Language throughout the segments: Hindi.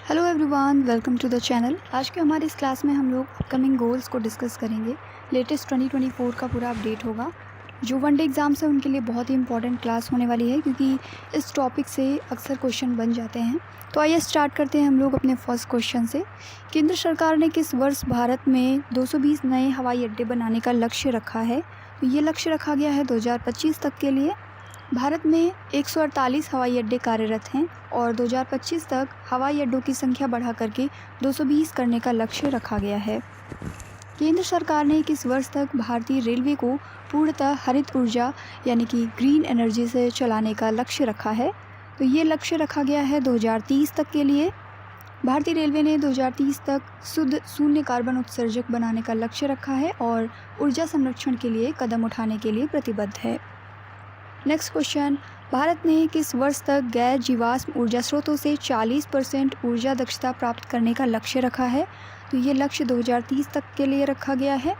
Hello everyone, welcome to the channel. आज के हमारी इस क्लास में हम लोग अपकमिंग गोल्स को डिस्कस करेंगे। लेटेस्ट 2024 का पूरा अपडेट होगा। जो वनडे एग्ज़ाम्स हैं उनके लिए बहुत ही इंपॉर्टेंट क्लास होने वाली है, क्योंकि इस टॉपिक से अक्सर क्वेश्चन बन जाते हैं। तो आइए स्टार्ट करते हैं हम लोग अपने फर्स्ट क्वेश्चन से। केंद्र सरकार ने किस वर्ष भारत में 220 नए हवाई अड्डे बनाने का लक्ष्य रखा है? तो ये लक्ष्य रखा गया है 2025 तक के लिए। भारत में 148 हवाई अड्डे कार्यरत हैं और 2025 तक हवाई अड्डों की संख्या बढ़ा करके 220 करने का लक्ष्य रखा गया है। केंद्र सरकार ने किस वर्ष तक भारतीय रेलवे को पूर्णतः हरित ऊर्जा यानी कि ग्रीन एनर्जी से चलाने का लक्ष्य रखा है? तो ये लक्ष्य रखा गया है 2030 तक के लिए। भारतीय रेलवे ने 2030 तक शुद्ध शून्य कार्बन उत्सर्जक बनाने का लक्ष्य रखा है और ऊर्जा संरक्षण के लिए कदम उठाने के लिए प्रतिबद्ध है। नेक्स्ट क्वेश्चन, भारत ने किस वर्ष तक गैर जीवाश्म ऊर्जा स्रोतों से 40% ऊर्जा दक्षता प्राप्त करने का लक्ष्य रखा है? तो ये लक्ष्य 2030 तक के लिए रखा गया है।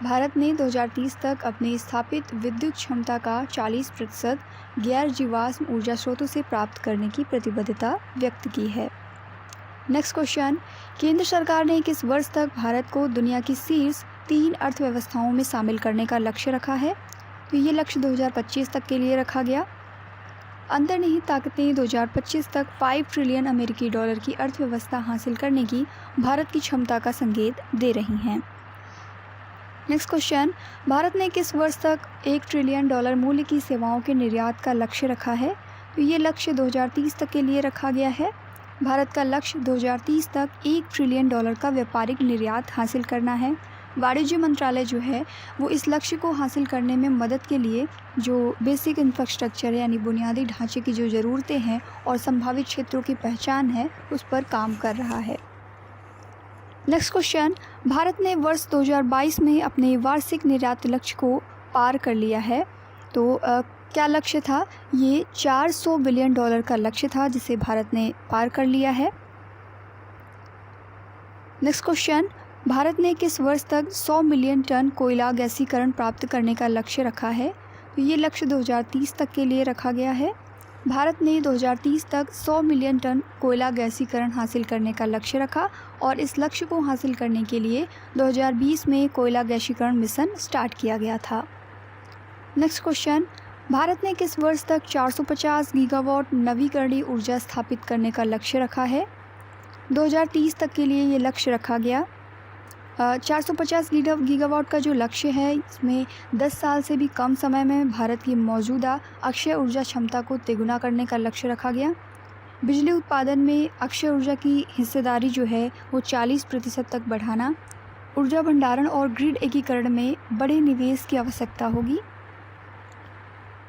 भारत ने 2030 तक अपनी स्थापित विद्युत क्षमता का 40% गैर जीवाश्म ऊर्जा स्रोतों से प्राप्त करने की प्रतिबद्धता व्यक्त की है। नेक्स्ट क्वेश्चन, केंद्र सरकार ने किस वर्ष तक भारत को दुनिया की शीर्ष 3 अर्थव्यवस्थाओं में शामिल करने का लक्ष्य रखा है? तो ये लक्ष्य 2025 तक के लिए रखा गया। अंतर्निहित ताकतें 2025 तक 5 ट्रिलियन अमेरिकी डॉलर की अर्थव्यवस्था हासिल करने की भारत की क्षमता का संकेत दे रही हैं। नेक्स्ट क्वेश्चन, भारत ने किस वर्ष तक 1 ट्रिलियन डॉलर मूल्य की सेवाओं के निर्यात का लक्ष्य रखा है? तो ये लक्ष्य 2030 तक के लिए रखा गया है। भारत का लक्ष्य 2030 तक 1 ट्रिलियन डॉलर का व्यापारिक निर्यात हासिल करना है। वाणिज्य मंत्रालय जो है वो इस लक्ष्य को हासिल करने में मदद के लिए जो बेसिक इंफ्रास्ट्रक्चर यानी बुनियादी ढांचे की जो ज़रूरतें हैं और संभावित क्षेत्रों की पहचान है उस पर काम कर रहा है। नेक्स्ट क्वेश्चन, भारत ने वर्ष 2022 में अपने वार्षिक निर्यात लक्ष्य को पार कर लिया है। तो क्या लक्ष्य था? ये 400 बिलियन डॉलर का लक्ष्य था जिसे भारत ने पार कर लिया है। नेक्स्ट क्वेश्चन, भारत ने किस वर्ष तक 100 मिलियन टन कोयला गैसीकरण प्राप्त करने का लक्ष्य रखा है? तो ये लक्ष्य 2030 तक के लिए रखा गया है। भारत ने 2030 तक 100 मिलियन टन कोयला गैसीकरण हासिल करने का लक्ष्य रखा और इस लक्ष्य को हासिल करने के लिए 2020 में कोयला गैसीकरण मिशन स्टार्ट किया गया था। नेक्स्ट क्वेश्चन, भारत ने किस वर्ष तक 450 गीगावाट नवीकरणीय ऊर्जा स्थापित करने का लक्ष्य रखा है? 2030 तक के लिए ये लक्ष्य रखा गया। 450 गीगावाट का जो लक्ष्य है इसमें 10 साल से भी कम समय में भारत की मौजूदा अक्षय ऊर्जा क्षमता को तिगुना करने का लक्ष्य रखा गया। बिजली उत्पादन में अक्षय ऊर्जा की हिस्सेदारी जो है वो 40% तक बढ़ाना। ऊर्जा भंडारण और ग्रिड एकीकरण में बड़े निवेश की आवश्यकता होगी।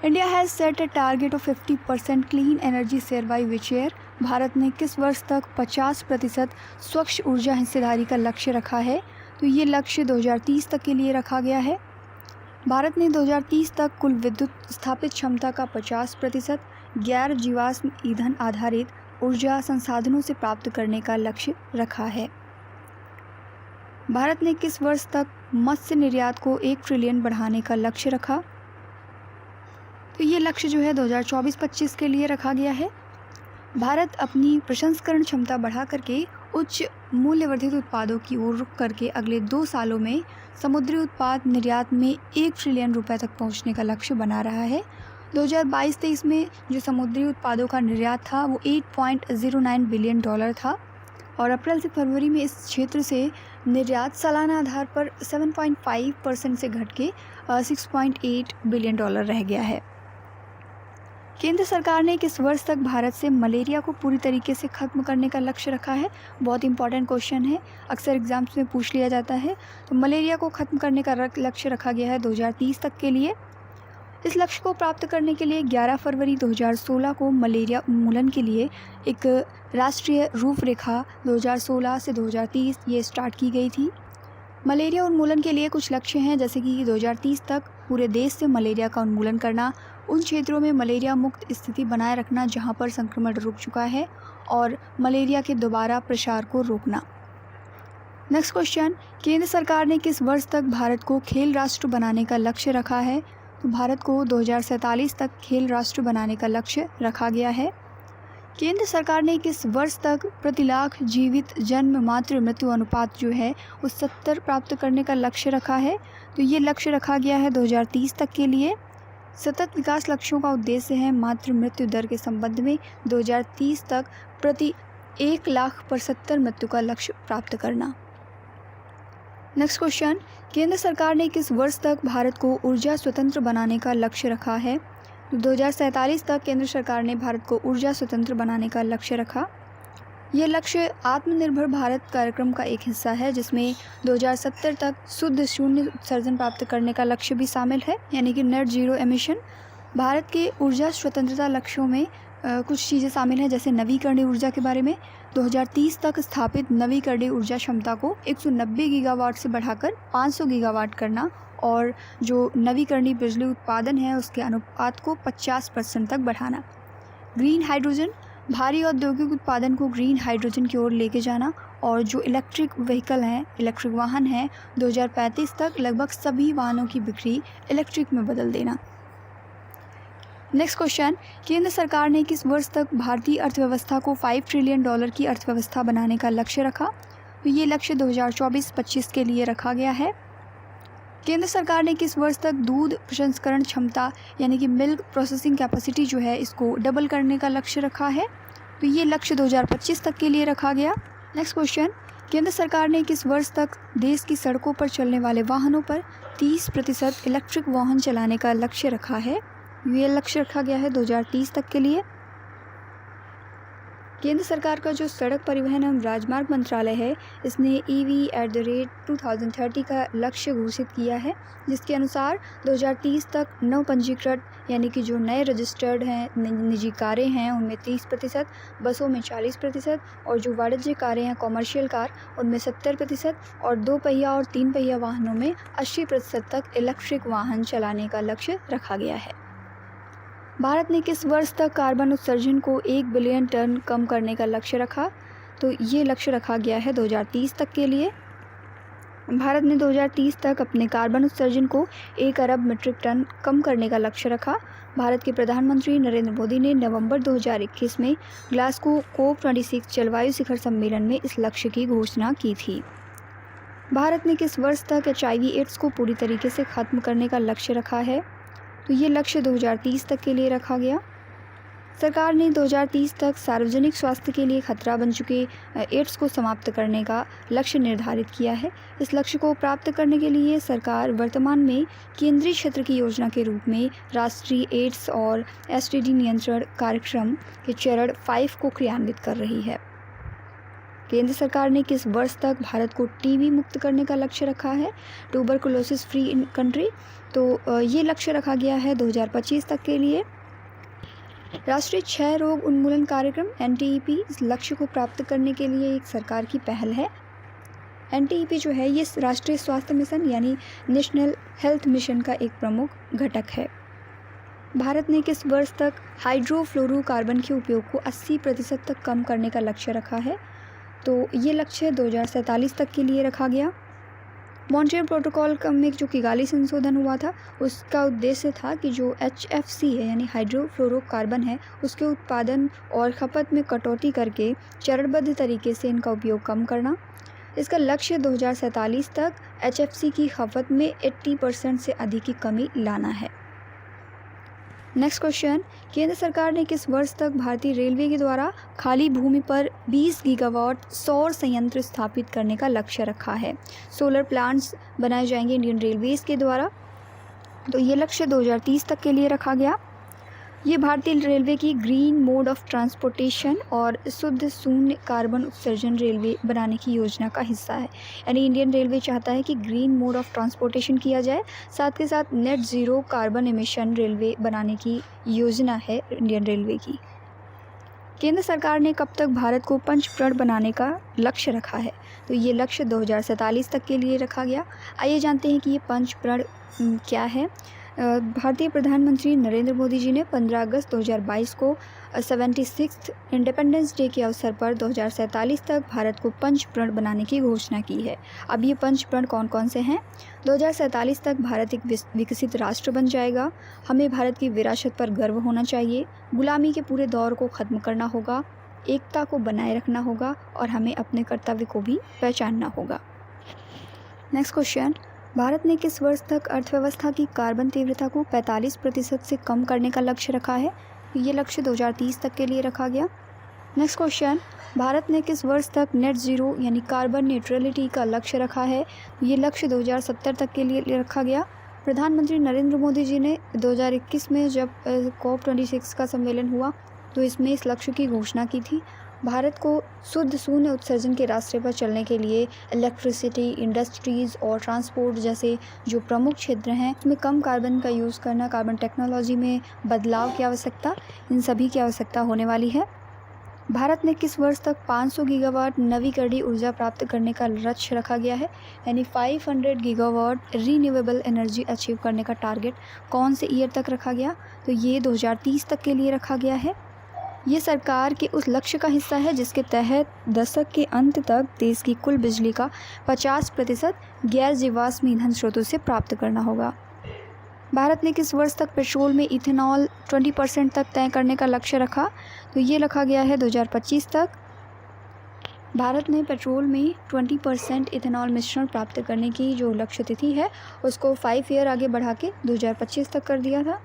India has set a target of 50% clean energy share bye which year? Bharat ने किस वर्ष तक 50% स्वच्छ ऊर्जा हिस्सेदारी का लक्ष्य रखा है? तो ये लक्ष्य 2030 तक के लिए रखा गया है। भारत ने 2030 तक कुल विद्युत स्थापित क्षमता का 50% गैर जीवाश्म ईंधन आधारित ऊर्जा संसाधनों से प्राप्त करने का लक्ष्य रखा है। भारत ने किस वर्ष तक मत्स्य निर्यात को 1 ट्रिलियन बढ़ाने का लक्ष्य रखा? तो ये लक्ष्य जो है 2024-25 के लिए रखा गया है। भारत अपनी प्रसंस्करण क्षमता बढ़ा करके उच्च मूल्यवर्धित उत्पादों की ओर रुख करके अगले 2 सालों में समुद्री उत्पाद निर्यात में 1 ट्रिलियन रुपए तक पहुंचने का लक्ष्य बना रहा है। 2022-23 में जो समुद्री उत्पादों का निर्यात था वो 8.09 बिलियन डॉलर था और अप्रैल से फरवरी में इस क्षेत्र से निर्यात सालाना आधार पर 7.5% से घट के 6.8 बिलियन डॉलर रह गया है। केंद्र सरकार ने किस वर्ष तक भारत से मलेरिया को पूरी तरीके से ख़त्म करने का लक्ष्य रखा है? बहुत इंपॉर्टेंट क्वेश्चन है, अक्सर एग्जाम्स में पूछ लिया जाता है। तो मलेरिया को ख़त्म करने का लक्ष्य रखा गया है 2030 तक के लिए। इस लक्ष्य को प्राप्त करने के लिए 11 फरवरी 2016 को मलेरिया उन्मूलन के लिए एक राष्ट्रीय रूपरेखा 2016 से 2030 ये स्टार्ट की गई थी। मलेरिया उन्मूलन के लिए कुछ लक्ष्य हैं, जैसे कि 2030 तक पूरे देश से मलेरिया का उन्मूलन करना, उन क्षेत्रों में मलेरिया मुक्त स्थिति बनाए रखना जहां पर संक्रमण रुक चुका है और मलेरिया के दोबारा प्रसार को रोकना। नेक्स्ट क्वेश्चन, केंद्र सरकार ने किस वर्ष तक भारत को खेल राष्ट्र बनाने का लक्ष्य रखा है? तो भारत को 2047 तक खेल राष्ट्र बनाने का लक्ष्य रखा गया है। केंद्र सरकार ने किस वर्ष तक प्रति लाख जीवित जन्म मातृ मृत्यु अनुपात जो है उस 70 प्राप्त करने का लक्ष्य रखा है? तो ये लक्ष्य रखा गया है 2030 तक के लिए। सतत विकास लक्ष्यों का उद्देश्य है मातृ मृत्यु दर के संबंध में 2030 तक प्रति 1 लाख पर 70 मृत्यु का लक्ष्य प्राप्त करना। नेक्स्ट क्वेश्चन, केंद्र सरकार ने किस वर्ष तक भारत को ऊर्जा स्वतंत्र बनाने का लक्ष्य रखा है? 2047 तक केंद्र सरकार ने भारत को ऊर्जा स्वतंत्र बनाने का लक्ष्य रखा। यह लक्ष्य आत्मनिर्भर भारत कार्यक्रम का एक हिस्सा है, जिसमें 2070 तक शुद्ध शून्य उत्सर्जन प्राप्त करने का लक्ष्य भी शामिल है, यानी कि नेट जीरो एमिशन। भारत के ऊर्जा स्वतंत्रता लक्ष्यों में कुछ चीज़ें शामिल हैं, जैसे नवीकरणीय ऊर्जा के बारे में 2030 तक स्थापित नवीकरणीय ऊर्जा क्षमता को 190 गीगावाट से बढ़ाकर 500 गीगावाट करना, और जो नवीकरणीय बिजली उत्पादन है उसके अनुपात को 50% तक बढ़ाना। ग्रीन हाइड्रोजन, भारी औद्योगिक उत्पादन को ग्रीन हाइड्रोजन की ओर लेके जाना, और जो इलेक्ट्रिक व्हीकल हैं, इलेक्ट्रिक वाहन हैं, 2035 तक लगभग सभी वाहनों की बिक्री इलेक्ट्रिक में बदल देना। नेक्स्ट क्वेश्चन, केंद्र सरकार ने किस वर्ष तक भारतीय अर्थव्यवस्था को $5 ट्रिलियन की अर्थव्यवस्था बनाने का लक्ष्य रखा? तो ये लक्ष्य 2024-25 के लिए रखा गया है। केंद्र सरकार ने किस वर्ष तक दूध प्रसंस्करण क्षमता यानी कि मिल्क प्रोसेसिंग कैपेसिटी जो है इसको डबल करने का लक्ष्य रखा है? तो ये लक्ष्य 2025 तक के लिए रखा गया। नेक्स्ट क्वेश्चन, केंद्र सरकार ने किस वर्ष तक देश की सड़कों पर चलने वाले वाहनों पर 30% इलेक्ट्रिक वाहन चलाने का लक्ष्य रखा है? ये लक्ष्य रखा गया है 2030 तक के लिए। केंद्र सरकार का जो सड़क परिवहन एवं राजमार्ग मंत्रालय है, इसने EV@2030 का लक्ष्य घोषित किया है, जिसके अनुसार 2030 तक नव पंजीकृत यानी कि जो नए रजिस्टर्ड हैं निजी कारें हैं उनमें 30%, बसों में 40%, और जो वाणिज्यिक कारें हैं कॉमर्शियल कार उनमें 70%, और 2 पहिया और 3 पहिया वाहनों में 80% तक इलेक्ट्रिक वाहन चलाने का लक्ष्य रखा गया है। भारत ने किस वर्ष तक कार्बन उत्सर्जन को 1 बिलियन टन कम करने का लक्ष्य रखा? तो ये लक्ष्य रखा गया है 2030 तक के लिए। भारत ने 2030 तक अपने कार्बन उत्सर्जन को 1 अरब मीट्रिक टन कम करने का लक्ष्य रखा। भारत के प्रधानमंत्री नरेंद्र मोदी ने नवंबर 2021 में ग्लासगो COP26 जलवायु शिखर सम्मेलन में इस लक्ष्य की घोषणा की थी। भारत ने किस वर्ष तक HIV/AIDS को पूरी तरीके से खत्म करने का लक्ष्य रखा है? तो ये लक्ष्य 2030 तक के लिए रखा गया। सरकार ने 2030 तक सार्वजनिक स्वास्थ्य के लिए खतरा बन चुके एड्स को समाप्त करने का लक्ष्य निर्धारित किया है। इस लक्ष्य को प्राप्त करने के लिए सरकार वर्तमान में केंद्रीय क्षेत्र की योजना के रूप में राष्ट्रीय एड्स और STD नियंत्रण कार्यक्रम के चरण 5 को क्रियान्वित कर रही है। केंद्र सरकार ने किस वर्ष तक भारत को TB मुक्त करने का लक्ष्य रखा है? Tuberculosis free in country. तो ये लक्ष्य रखा गया है 2025 तक के लिए। राष्ट्रीय क्षय रोग उन्मूलन कार्यक्रम NTEP इस लक्ष्य को प्राप्त करने के लिए एक सरकार की पहल है। NTEP जो है ये राष्ट्रीय स्वास्थ्य मिशन यानी नेशनल हेल्थ मिशन का एक प्रमुख घटक है। भारत ने किस वर्ष तक हाइड्रोफ्लोरोकार्बन के उपयोग को 80% तक कम करने का लक्ष्य रखा है? तो ये लक्ष्य 2047 तक के लिए रखा गया। मॉन्ट्रियल प्रोटोकॉल में जो किगाली संशोधन हुआ था उसका उद्देश्य था कि जो HFC है यानी हाइड्रोफ्लोरोकार्बन है उसके उत्पादन और खपत में कटौती करके चरणबद्ध तरीके से इनका उपयोग कम करना। इसका लक्ष्य 2047 तक HFC की खपत में 80% से अधिक की कमी लाना है। नेक्स्ट क्वेश्चन, केंद्र सरकार ने किस वर्ष तक भारतीय रेलवे के द्वारा खाली भूमि पर 20 गीगावाट सौर संयंत्र स्थापित करने का लक्ष्य रखा है? सोलर प्लांट्स बनाए जाएंगे इंडियन रेलवेज के द्वारा। तो ये लक्ष्य 2030 तक के लिए रखा गया। ये भारतीय रेलवे की ग्रीन मोड ऑफ ट्रांसपोर्टेशन और शुद्ध शून्य कार्बन उत्सर्जन रेलवे बनाने की योजना का हिस्सा है। यानी इंडियन रेलवे चाहता है कि ग्रीन मोड ऑफ ट्रांसपोर्टेशन किया जाए, साथ के साथ net zero carbon emission railway बनाने की योजना है इंडियन रेलवे की। केंद्र सरकार ने कब तक भारत को पंचप्रण बनाने का लक्ष्य रखा है? तो ये लक्ष्य 2047 तक के लिए रखा गया। आइए जानते हैं कि ये पंचप्रण क्या है। भारतीय प्रधानमंत्री नरेंद्र मोदी जी ने 15 अगस्त 2022 को 76th इंडिपेंडेंस डे के अवसर पर 2047 तक भारत को पंचप्रण बनाने की घोषणा की है। अब ये पंचप्रण कौन कौन से हैं? 2047 तक भारत एक विकसित राष्ट्र बन जाएगा। हमें भारत की विरासत पर गर्व होना चाहिए। गुलामी के पूरे दौर को ख़त्म करना होगा। एकता को बनाए रखना होगा और हमें अपने कर्तव्य को भी पहचानना होगा। नेक्स्ट क्वेश्चन, भारत ने किस वर्ष तक अर्थव्यवस्था की कार्बन तीव्रता को 45% से कम करने का लक्ष्य रखा है? ये लक्ष्य 2030 तक के लिए रखा गया। नेक्स्ट क्वेश्चन, भारत ने किस वर्ष तक नेट ज़ीरो यानी कार्बन न्यूट्रलिटी का लक्ष्य रखा है? ये लक्ष्य 2070 तक के लिए रखा गया। प्रधानमंत्री नरेंद्र मोदी जी ने 2021 में जब COP26 का सम्मेलन हुआ तो इसमें इस लक्ष्य की घोषणा की थी। भारत को शुद्ध शून्य उत्सर्जन के रास्ते पर चलने के लिए इलेक्ट्रिसिटी, इंडस्ट्रीज़ और ट्रांसपोर्ट जैसे जो प्रमुख क्षेत्र हैं उसमें कम कार्बन का यूज़ करना, कार्बन टेक्नोलॉजी में बदलाव की आवश्यकता, इन सभी की आवश्यकता होने वाली है। भारत ने किस वर्ष तक 500 गीगावाट नवीकरणीय ऊर्जा प्राप्त करने का लक्ष्य रखा गया है? यानी 500 गीगावाट रीन्यूएबल एनर्जी अचीव करने का टारगेट कौन से ईयर तक रखा गया? तो ये 2030 तक के लिए रखा गया है। ये सरकार के उस लक्ष्य का हिस्सा है जिसके तहत दशक के अंत तक देश की कुल बिजली का 50% गैर जीवाश्म ईंधन स्रोतों से प्राप्त करना होगा। भारत ने किस वर्ष तक पेट्रोल में इथेनॉल 20% तक तय करने का लक्ष्य रखा? तो ये रखा गया है 2025 तक। भारत ने पेट्रोल में 20% इथेनॉल मिश्रण प्राप्त करने की जो लक्ष्य तिथि है उसको 5 ईयर आगे बढ़ा के 2025 तक कर दिया था।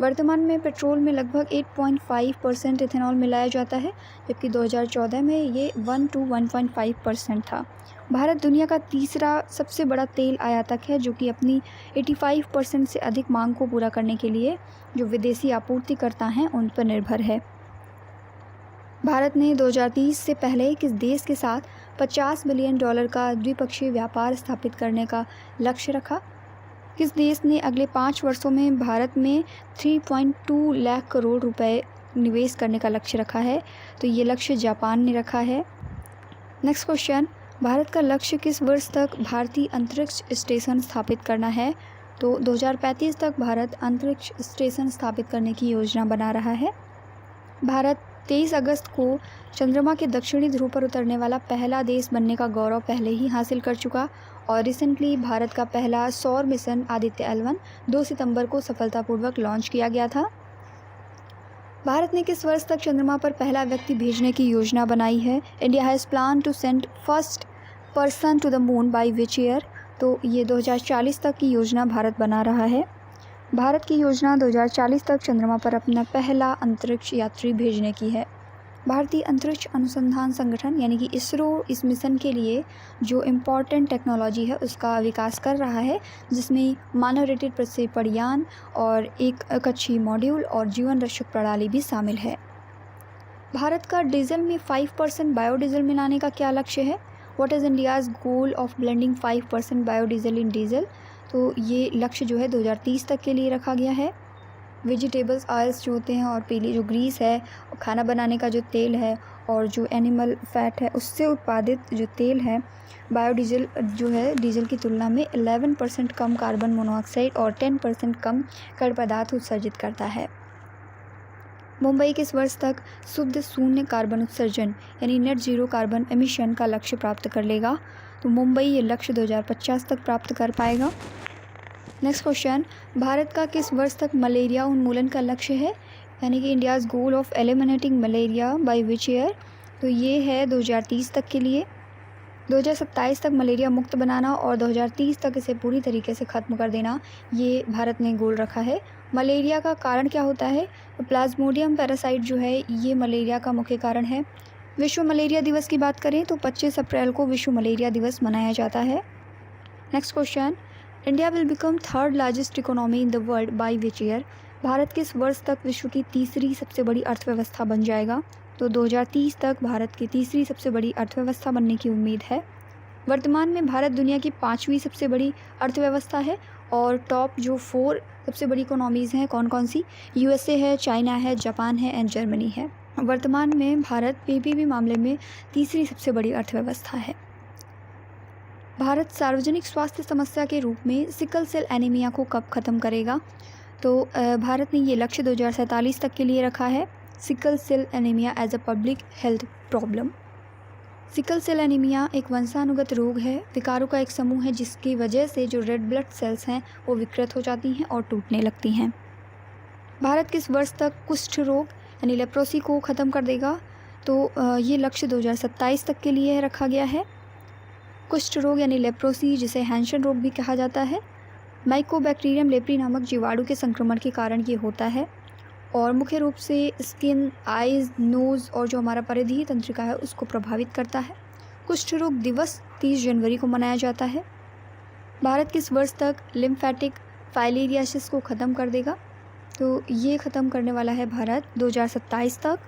वर्तमान में पेट्रोल में लगभग 8.5% इथेनॉल मिलाया जाता है, जबकि 2014 में ये 1 to 1.5% था। भारत दुनिया का तीसरा सबसे बड़ा तेल आयातक है, जो कि अपनी 85% से अधिक मांग को पूरा करने के लिए जो विदेशी आपूर्तिकर्ता हैं उन पर निर्भर है। भारत ने 2030 से पहले किस देश के साथ $50 बिलियन का द्विपक्षीय व्यापार स्थापित करने का लक्ष्य रखा? किस देश ने अगले 5 वर्षों में भारत में 3.2 लाख करोड़ रुपए निवेश करने का लक्ष्य रखा है? तो ये लक्ष्य जापान ने रखा है। नेक्स्ट क्वेश्चन, भारत का लक्ष्य किस वर्ष तक भारतीय अंतरिक्ष स्टेशन स्थापित करना है? तो 2035 तक भारत अंतरिक्ष स्टेशन स्थापित करने की योजना बना रहा है। भारत 23 अगस्त को चंद्रमा के दक्षिणी ध्रुव पर उतरने वाला पहला देश बनने का गौरव पहले ही हासिल कर चुका और रिसेंटली भारत का पहला सौर मिशन आदित्य L1 2 सितंबर को सफलतापूर्वक लॉन्च किया गया था। भारत ने किस वर्ष तक चंद्रमा पर पहला व्यक्ति भेजने की योजना बनाई है? India has plan to send first person to the moon by which year? तो ये 2040 तक की योजना भारत बना रहा है। भारत की योजना 2040 तक चंद्रमा पर अपना पहला अंतरिक्ष यात्री भेजने की है। भारतीय अंतरिक्ष अनुसंधान संगठन यानी कि इसरो इस मिशन के लिए जो इम्पॉर्टेंट टेक्नोलॉजी है उसका विकास कर रहा है, जिसमें मानव रेटेड प्रक्षेपण यान और एक कक्षीय मॉड्यूल और जीवन रक्षक प्रणाली भी शामिल है। भारत का डीजल में 5% बायोडीजल मिलाने का क्या लक्ष्य है? What is India's goal of blending 5% biodiesel in diesel? तो ये लक्ष्य जो है 2030 तक के लिए रखा गया है। वेजिटेबल्स ऑयल्स जो होते हैं और पीली जो ग्रीस है, खाना बनाने का जो तेल है और जो एनिमल फैट है उससे उत्पादित जो तेल है, बायोडीजल जो है डीजल की तुलना में 11% कम कार्बन मोनोऑक्साइड और 10% कम कण पदार्थ उत्सर्जित करता है। मुंबई किस वर्ष तक शुद्ध शून्य कार्बन उत्सर्जन यानी नेट ज़ीरो कार्बन एमिशन का लक्ष्य प्राप्त कर लेगा? तो मुंबई ये लक्ष्य 2050 तक प्राप्त कर पाएगा। नेक्स्ट क्वेश्चन, भारत का किस वर्ष तक मलेरिया उन्मूलन का लक्ष्य है? यानी कि India's goal of eliminating malaria bye which year? तो ये है 2030 तक के लिए। 2027 तक मलेरिया मुक्त बनाना और 2030 तक इसे पूरी तरीके से ख़त्म कर देना, ये भारत ने गोल रखा है। मलेरिया का कारण क्या होता है? तो प्लाज्मोडियम पैरासाइट जो है ये मलेरिया का मुख्य कारण है। विश्व मलेरिया दिवस की बात करें तो 25 अप्रैल को विश्व मलेरिया दिवस मनाया जाता है। Next question, India will become third largest economy in the world by which year? Bharat किस वर्ष तक विश्व की तीसरी सबसे बड़ी अर्थव्यवस्था बन जाएगा? तो 2030 तक भारत की तीसरी सबसे बड़ी अर्थव्यवस्था बनने की उम्मीद है। वर्तमान में भारत दुनिया की 5वीं सबसे बड़ी अर्थव्यवस्था है और टॉप जो 4 सबसे बड़ी इकोनॉमीज़ हैं कौन कौन सी? USA है, चाइना है, जापान है एंड जर्मनी है। वर्तमान में भारत PPP मामले में तीसरी सबसे बड़ी अर्थव्यवस्था है। भारत सार्वजनिक स्वास्थ्य समस्या के रूप में सिकल सेल एनीमिया को कब ख़त्म करेगा? तो भारत ने ये लक्ष्य 2047 तक के लिए रखा है। Sickle cell anaemia as a public health problem. Sickle cell anaemia एक वंशानुगत रोग है, विकारों का एक समूह है जिसकी वजह से जो रेड ब्लड सेल्स हैं वो विकृत हो जाती हैं और टूटने लगती हैं। भारत किस वर्ष तक कुष्ठ रोग यानी लेप्रोसी को ख़त्म कर देगा? तो ये लक्ष्य 2027 तक के लिए रखा गया है। कुष्ठ रोग यानी लेप्रोसी, जिसे हैंशन रोग भी कहा जाता है, माइकोबैक्टीरियम लेप्री नामक जीवाणु के संक्रमण के कारण ये होता है और मुख्य रूप से स्किन, आइज़, नोज़ और जो हमारा परिधीय तंत्रिका है उसको प्रभावित करता है। कुष्ठ रोग दिवस 30 जनवरी को मनाया जाता है। भारत किस वर्ष तक लिम्फेटिक फाइलेरियासिस को ख़त्म कर देगा? तो ये ख़त्म करने वाला है भारत 2027 तक।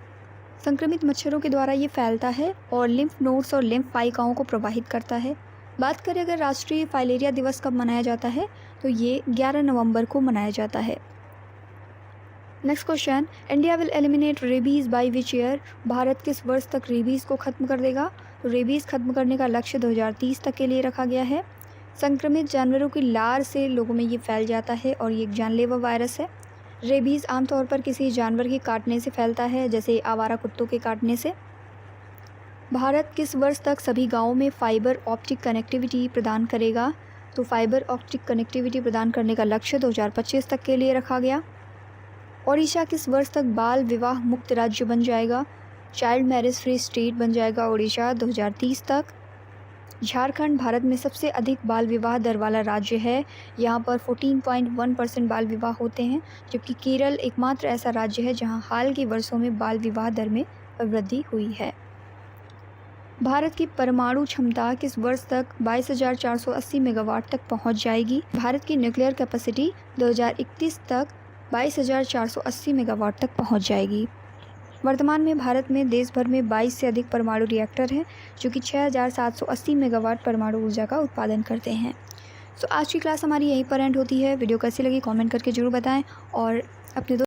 संक्रमित मच्छरों के द्वारा ये फैलता है और लिम्फ नोड्स और लिम्फ वाहिकाओं को प्रभावित करता है। बात करें अगर राष्ट्रीय फाइलेरिया दिवस कब मनाया जाता है, तो ये 11 नवंबर को मनाया जाता है। Next question, India will eliminate rabies bye which year? Bharat किस वर्ष तक रेबीज़ को ख़त्म कर देगा? तो रेबीज़ ख़त्म करने का लक्ष्य 2030 तक के लिए रखा गया है। संक्रमित जानवरों की लार से लोगों में ये फैल जाता है और ये एक जानलेवा वायरस है। रेबीज़ आमतौर पर किसी जानवर के काटने से फैलता है, जैसे आवारा कुत्तों के काटने से। भारत किस वर्ष तक सभी गाँवों में फाइबर ऑप्टिक कनेक्टिविटी प्रदान करेगा? तो फाइबर ऑप्टिक कनेक्टिविटी प्रदान करने का लक्ष्य 2025 तक के लिए रखा गया। ओडिशा किस वर्ष तक बाल विवाह मुक्त राज्य बन जाएगा? चाइल्ड मैरिज फ्री स्टेट बन जाएगा ओडिशा 2030 तक। झारखंड भारत में सबसे अधिक बाल विवाह दर वाला राज्य है। यहाँ पर 14.1% बाल विवाह होते हैं, जबकि केरल एकमात्र ऐसा राज्य है जहाँ हाल के वर्षों में बाल विवाह दर में वृद्धि हुई है। भारत की परमाणु क्षमता किस वर्ष तक 22,480 मेगावाट तक पहुँच जाएगी? भारत की न्यूक्लियर कैपेसिटी 2031 तक 22,480 मेगावाट तक पहुँच जाएगी। वर्तमान में भारत में देश भर में 22 से अधिक परमाणु रिएक्टर हैं, जो कि 6,780 मेगावाट परमाणु ऊर्जा का उत्पादन करते हैं। तो आज की क्लास हमारी यहीं पर एंड होती है। वीडियो कैसी लगी कमेंट करके ज़रूर बताएं और अपने